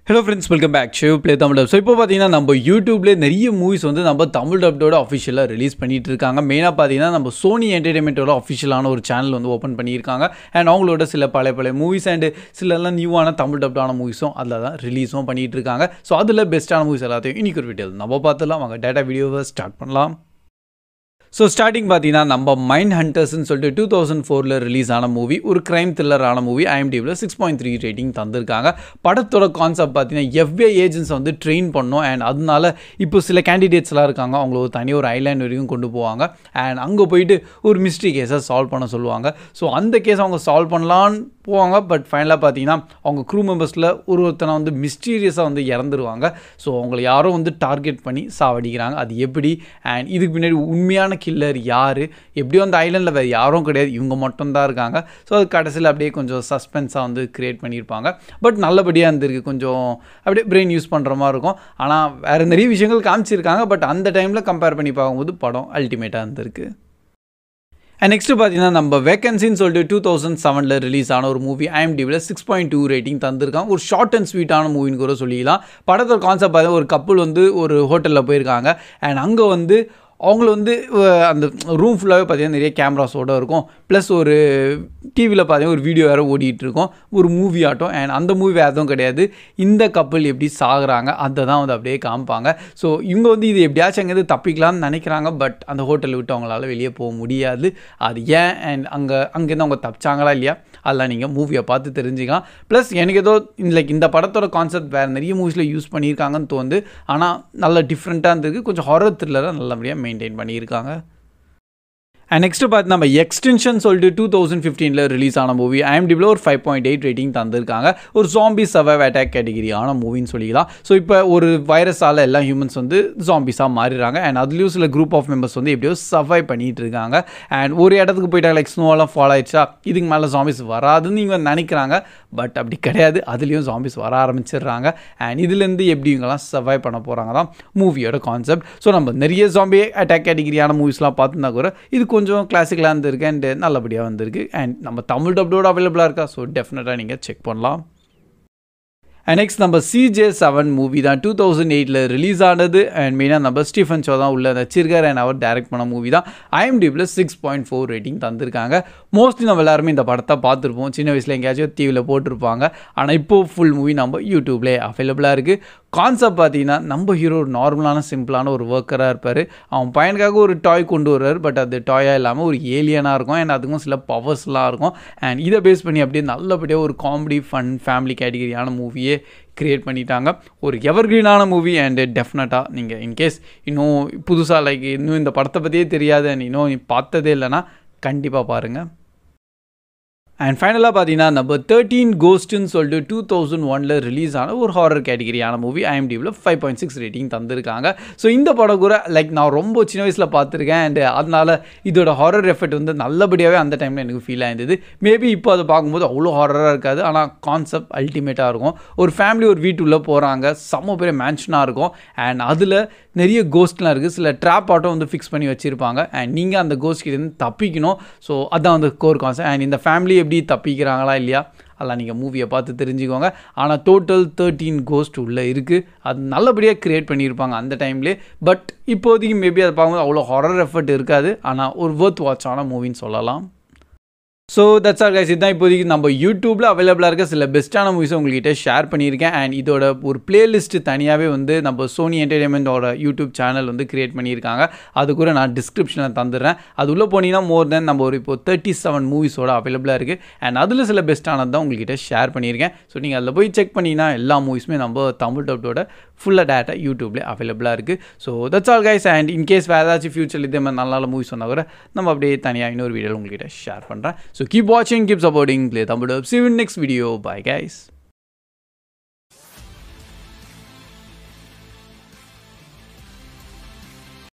Hello friends, welcome back to Play Tamil Dub. So இப்போ பார்த்தீங்கன்னா நம்ம யூடியூப்ல நிறைய மூவிஸ் வந்து நம்ம தமிழ் டப்டோட அஃபிஷியலாக ரிலீஸ் பண்ணிட்டு இருக்காங்க. மெயினாக பார்த்தீங்கன்னா நம்ம சோனி என்டர்டைன்மெண்ட்டோட அஃபிஷியலான ஒரு சேனல் வந்து ஓப்பன் பண்ணியிருக்காங்க. அண்ட் அவங்களோட சில பழைய மூவிஸ் அண்ட் சிலலாம் நியூவான தமிழ் டப்டான மூவிஸும் அதில் தான் ரிலீஸும் பண்ணிட்டு இருக்காங்க. ஸோ அதில் பெஸ்ட்டான மூவிஸ் எல்லாத்தையும் இன்னைக்கு ஒரு வீடியோ நம்ம பார்த்துலாம். வாங்க டேட்டா வீடியோவை ஸ்டார்ட் பண்ணலாம். ஸோ ஸ்டார்டிங் பார்த்தீங்கன்னா நம்ம மைண்ட் ஹண்டர்ஸ்ன்னு சொல்லிட்டு 2004 ரிலீஸ் ஆன மூவி, ஒரு கிரைம் த்ரில்லரான மூவி. IMDbல 6.3 ரேட்டிங் தந்திருக்காங்க. படத்தோட கான்செப்ட் பார்த்தீங்கன்னா FBI ஏஜென்ட்ஸ் வந்து ட்ரெயின் பண்ணோம். அண்ட் அதனால இப்போ சில கேண்டிடேட்ஸ்லாம் இருக்காங்க, அவங்கள ஒரு தனி ஒரு ஐலாண்ட் வரைக்கும் கொண்டு போவாங்க. அண்ட் அங்கே போயிட்டு ஒரு மிஸ்ட்ரி கேஸை சால்வ் பண்ண சொல்லுவாங்க. ஸோ அந்த கேஸை அவங்க சால்வ் பண்ணலான்னு போவாங்க. பட் ஃபைனலாக பார்த்தீங்கன்னா அவங்க க்ரூ மெம்பர்ஸில் ஒருத்தனை வந்து மிஸ்டீரியஸாக வந்து இறந்துருவாங்க. ஸோ அவங்களை யாரோ வந்து டார்கெட் பண்ணி சாவடிக்கிறாங்க. அது எப்படி, அண்ட் இதுக்கு பின்னாடி உண்மையான கில்லர் யார், எப்படியும் அந்த ஐலண்டில் வேறு யாரும் கிடையாது, இவங்க மட்டும்தான் இருக்காங்க. ஸோ அது கடைசியில் அப்படியே கொஞ்சம் சஸ்பென்ஸாக வந்து க்ரியேட் பண்ணியிருப்பாங்க. பட் நல்லபடியாக இருந்திருக்கு. கொஞ்சம் அப்படியே பிரெயின் யூஸ் பண்ணுற மாதிரி இருக்கும். ஆனால் வேறு நிறைய விஷயங்கள் காமிச்சிருக்காங்க. பட் அந்த டைமில் கம்பேர் பண்ணி பார்க்கும்போது படம் அல்டிமேட்டாக இருந்திருக்கு. அண்ட் நெக்ஸ்ட்டு பார்த்தீங்கன்னா நம்ம வேக்கன்சின்னு சொல்லிட்டு 2007 ரிலீஸ் ஆன ஒரு மூவி. IMDbல 6.2 ரேட்டிங் தந்திருக்காங்க. ஒரு ஷார்ட் அண்ட் ஸ்வீட்டான மூவின்னு கூட சொல்லிக்கலாம். படத்தோட கான்செப்ட் பார்த்தீங்கன்னா ஒரு கப்புள் வந்து ஒரு ஹோட்டலில் போயிருக்காங்க. அண்ட் அங்கே வந்து அவங்கள வந்து அந்த ரூம் ஃபுல்லாகவே பார்த்தீங்கன்னா நிறைய கேமராஸோடு இருக்கும். ப்ளஸ் ஒரு டிவியில் பார்த்தீங்கன்னா ஒரு வீடியோ வேறு ஓடிட்டுருக்கோம், ஒரு மூவி ஆட்டம். அண்ட் அந்த மூவி வேறு எதுவும் கிடையாது, இந்த கப்பல் எப்படி சாகுறாங்க அதை தான் வந்து அப்படியே காமிப்பாங்க. ஸோ இவங்க வந்து இது எப்படியாச்சும் அங்கேருந்து தப்பிக்கலாம்னு நினைக்கிறாங்க. பட் அந்த ஹோட்டலை விட்டு அவங்களால வெளியே போக முடியாது. அது ஏன் அண்ட் அங்கேருந்து அவங்க தப்பிச்சாங்களா இல்லையா, அதெல்லாம் நீங்கள் மூவியை பார்த்து தெரிஞ்சுக்கலாம். ப்ளஸ் எனக்கு ஏதோ லைக் இந்த படத்தோட கான்செப்ட் வேறு நிறைய மூவிஸில் யூஸ் பண்ணியிருக்காங்கன்னு தோணுது. ஆனால் நல்ல டிஃப்ரெண்ட்டாக இருந்திருக்கு. கொஞ்சம் ஹாரர் த்ரில்லராக நல்லபடியாக மெயின்டைன் பண்ணியிருக்காங்க. அண்ட் நெக்ஸ்ட்டு பார்த்து நம்ம எக்ஸ்டென்ஷன் சொல்லிட்டு 2015 ரிலீஸ் ஆன மூவி. IMDbல ஒரு 5.8 ரேட்டிங் தந்திருக்காங்க. ஒரு ஜாம்பி சர்வைவ் அட்டாக் கேட்டகிரியான மூவின்னு சொல்லிக்கலாம். ஸோ இப்போ ஒரு வைரஸால் எல்லா ஹியூமன்ஸ் வந்து ஜாம்பிஸாக மாறிடுறாங்க. அண்ட் அதுலேயும் சில குரூப் ஆஃப் மெம்பர்ஸ் வந்து எப்படியோ சர்வைவ் பண்ணிகிட்டு இருக்காங்க. அண்ட் ஒரு இடத்துக்கு போயிட்டாங்க, லைக் ஸ்னோவெல்லாம் ஃபால் ஆயிடுச்சா, இதுக்கு மேலே ஜாம்பிஸ் வராதுன்னு இவங்க நினைக்கிறாங்க. பட் அப்படி கிடையாது, அதுலேயும் ஜாம்பிஸ் வர ஆரம்பிச்சிடுறாங்க. அண்ட் இதுலேருந்து எப்படி இவங்கெல்லாம் சர்வைவ் பண்ண போகிறாங்க தான் மூவியோட கான்செப்ட். ஸோ நம்ம நிறைய ஜாம்பி அட்டாக் கேட்டகிரியான மூவிஸ்லாம் பார்த்துருந்தா கூட இது கொஞ்சம் கிளாசிக்கலாக இருந்திருக்கு அண்ட் நல்லபடியாக வந்திருக்கு. அண்ட் நம்ம தமிழ் டப்டோட அவைலபிளாக இருக்கா, ஸோ டெஃபினட்டாக நீங்கள் செக் பண்ணலாம். அண்ட் நெக்ஸ்ட் நம்ம CJ7 மூவி தான் 2008 ரிலீஸ் ஆனது. அண்ட் மெயினாக நம்ம ஸ்டீஃபன் ஷோ தான் உள்ள நடிச்சிருக்காரு. அண்ட் அவர் டைரக்ட் பண்ண மூவி தான். IMDbல 6.4 ரேட்டிங் தந்திருக்காங்க. மோஸ்ட்லி நம்ம எல்லாருமே இந்த படத்தை பார்த்துருப்போம், சின்ன வயசில் எங்கேயாச்சும் டிவியில் போட்டிருப்பாங்க. ஆனால் இப்போது ஃபுல் மூவி நம்ம யூடியூப்லேயே அவைலபிளாக இருக்குது. கான்செப்ட் பார்த்தீங்கன்னா நம்ம ஹீரோ ஒரு நார்மலான சிம்பிளான ஒரு ஒர்க்கராக இருப்பார். அவன் பையனுக்காக ஒரு டாய் கொண்டு வர்றாரு. பட் அது டாயாக இல்லாமல் ஒரு ஏலியனாக இருக்கும். அண்ட் அதுக்கும் சில பவர்ஸ்லாம் இருக்கும். அண்ட் இதை பேஸ் பண்ணி அப்படியே நல்லபடியாக ஒரு காமெடி ஃபன் ஃபேமிலி கேட்டகிரியான மூவியே க்ரியேட் பண்ணிட்டாங்க. ஒரு எவர்கிரீனான மூவி. அண்ட் டெஃபினட்டாக நீங்கள் இன்கேஸ் இன்னும் புதுசாக லைக் இன்னும் இந்த படத்தை பற்றியே தெரியாது அண்ட் இன்னும் பார்த்ததே இல்லைன்னா கண்டிப்பாக பாருங்கள். அண்ட் ஃபைனலாக பார்த்தீங்கன்னா நம்ம 13 கோஸ்ட்டுன்னு சொல்லிட்டு 2001 ரிலீஸ் ஆன ஒரு ஹாரர் கேட்டகிரியான மூவி. IMDbல 5.6 ரேட்டிங் தந்திருக்காங்க. ஸோ இந்த படம் கூட லைக் நான் ரொம்ப சின்ன வயசில் பார்த்துருக்கேன். அண்ட் அதனால் இதோட ஹாரர் எஃபெக்ட் வந்து நல்லபடியாகவே அந்த டைமில் எனக்கு ஃபீல் ஆயிருந்தது. மேபி இப்போ அதை பார்க்கும்போது அவ்வளோ ஹாரராக இருக்காது, ஆனால் கான்செப்ட் அல்டிமேட்டாக இருக்கும். ஒரு ஃபேமிலி ஒரு வீட்டுள்ளே போகிறாங்க, செம்ம பெரிய மேன்ஷனாக இருக்கும். அண்ட் அதில் நிறைய கோஸ்ட்லாம் இருக்குது. சில ட்ராப் ஆட்டம் வந்து ஃபிக்ஸ் பண்ணி வச்சுருப்பாங்க. அண்ட் நீங்கள் அந்த கோஸ்ட் கிட்டேருந்து தப்பிக்கணும். ஸோ அதான் வந்து கோர் கான்செப்ட். அண்ட் இந்த ஃபேமிலி எப்படி தப்பிக்கிறாங்களா இல்லையா அதெல்லாம் நீங்கள் மூவியை பார்த்து தெரிஞ்சுக்கோங்க. ஆனால் டோட்டல் 13 கோஸ்ட் உள்ளே இருக்குது. அது நல்லபடியாக க்ரியேட் பண்ணியிருப்பாங்க அந்த டைம்லேயே. பட் இப்போதைக்கு மேபி அதை பார்க்கும்போது அவ்வளோ ஹாரர் எஃபர்ட் இருக்காது. ஆனால் ஒரு வொர்த் வாட்சான மூவின்னு சொல்லலாம். So that's all guys. இதுதான் இப்போதைக்கு நம்ம யூடியூப்பில் அவைலபிளாக இருக்க சில பெஸ்ட்டான மூவிஸை உங்கள்கிட்ட ஷேர் பண்ணியிருக்கேன். அண்ட் இதோட ஒரு பிளேலிஸ்ட்டு தனியாகவே வந்து நம்ம சோனி என்டர்டைன்மெண்ட்டோட யூடியூப் சேனல் வந்து க்ரியேட் பண்ணியிருக்காங்க. அது கூட நான் டிஸ்கிரிப்ஷனில் தந்துடுறேன். அது உள்ளே போனீங்கன்னா மோர் தென் நம்ம ஒரு இப்போ 37 மூவிஸோட அவைலபிளாக இருக்குது. அண்ட் அதில் சில பெஸ்ட்டானது தான் உங்கள்கிட்ட ஷேர் பண்ணியிருக்கேன். ஸோ நீங்கள் அதில் போய் செக் பண்ணிங்கன்னா எல்லா மூவிஸுமே நம்ம தமிழ் டப்டோட ஃபுல்லாக டேட்டா யூடியூப்லேயே அவைலபிளாக இருக்குது. So that's all guys. And in case வேறு ஏதாச்சும் ஃபியூச்சரில் இதே மாதிரி நல்ல நல்ல மூவிஸ் வந்தால் கூட நம்ம அப்படியே தனியாக இன்னொரு வீடியோவில் உங்கள்கிட்ட ஷேர் பண்ணுறேன். So keep watching, keep supporting Play Tamil Dub. See you in next video. Bye guys.